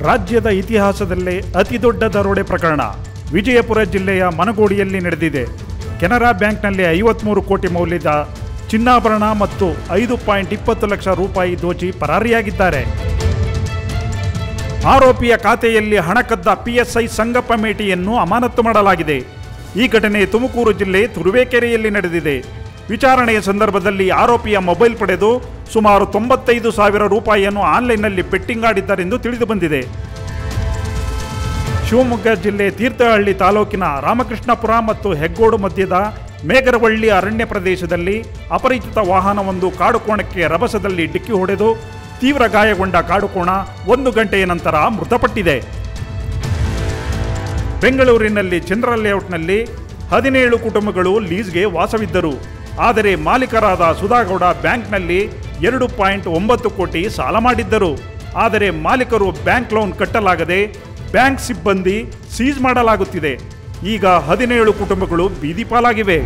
ರಾಜ್ಯದ ಇತಿಹಾಸದಲ್ಲೇ ಅತಿದೊಡ್ಡ ದರೋಡೆ ಪ್ರಕರಣ ವಿಜಯಪುರ ಜಿಲ್ಲೆಯ ಮನಗೋಡಿಯಲ್ಲಿ ನಡೆದಿದೆ. ಕೆನರಾ ಬ್ಯಾಂಕ್ನಲ್ಲಿ 53 ಕೋಟಿ ಮೌಲ್ಯದ ಚಿನ್ನಾಭರಣ ಮತ್ತು 5.20 ಲಕ್ಷ ರೂಪಾಯಿ ದೋಚಿ ಪರಾರಿಯಾಗಿದ್ದಾರೆ. ಆರೋಪಿಯ ಖಾತೆಯಲ್ಲಿ ಹಣ ಕದ್ದ PSI ಸಂಗಪ್ಪ ಮೇಟಿಯನ್ನು ಅಮಾನತು ಮಾಡಲಾಗಿದೆ. ಈ ಘಟನೆ ತುಮಕೂರು ಜಿಲ್ಲೆ ತುರುವೇಕೆರೆಯಲ್ಲಿ ನಡೆದಿದೆ. ವಿಚಾರಣೆಯ ಸಂದರ್ಭದಲ್ಲಿ ಆರೋಪಿಯ ಮೊಬೈಲ್ ಪಡೆದು ಸುಮಾರು 95,000 ರೂಪಾಯಿಯನ್ನು ಆನ್ಲೈನ್ನಲ್ಲಿ ಬೆಟ್ಟಿಂಗ್ ಆಡಿದ್ದಾರೆಂದು ತಿಳಿದು ಬಂದಿದೆ. ಶಿವಮೊಗ್ಗ ಜಿಲ್ಲೆ ತೀರ್ಥಹಳ್ಳಿ ತಾಲೂಕಿನ ರಾಮಕೃಷ್ಣಪುರ ಮತ್ತು ಹೆಗ್ಗೋಡು ಮಧ್ಯದ ಮೇಗರವಳ್ಳಿ ಅರಣ್ಯ ಪ್ರದೇಶದಲ್ಲಿ ಅಪರಿಚಿತ ವಾಹನವೊಂದು ಕಾಡುಕೋಣಕ್ಕೆ ರಭಸದಲ್ಲಿ ಡಿಕ್ಕಿ ಹೊಡೆದು ತೀವ್ರ ಗಾಯಗೊಂಡ ಕಾಡುಕೋಣ 1 ಗಂಟೆಯ ನಂತರ ಮೃತಪಟ್ಟಿದೆ. ಬೆಂಗಳೂರಿನಲ್ಲಿ ಚಂದ್ರ ಲೇಔಟ್ನಲ್ಲಿ 17 ಕುಟುಂಬಗಳು ಲೀಸ್ಗೆ ವಾಸವಿದ್ದರು. ಆದರೆ ಮಾಲೀಕರಾದ ಸುಧಾಗೌಡ ಬ್ಯಾಂಕ್ನಲ್ಲಿ 2.9 ಕೋಟಿ ಸಾಲ ಮಾಡಿದ್ದರು. ಆದರೆ ಮಾಲೀಕರು ಬ್ಯಾಂಕ್ ಲೋನ್ ಕಟ್ಟಲಾಗದೆ ಬ್ಯಾಂಕ್ ಸಿಬ್ಬಂದಿ ಸೀಜ್ ಮಾಡಲಾಗುತ್ತಿದೆ. ಈಗ 17 ಕುಟುಂಬಗಳು ಬೀದಿ ಪಾಲಾಗಿವೆ.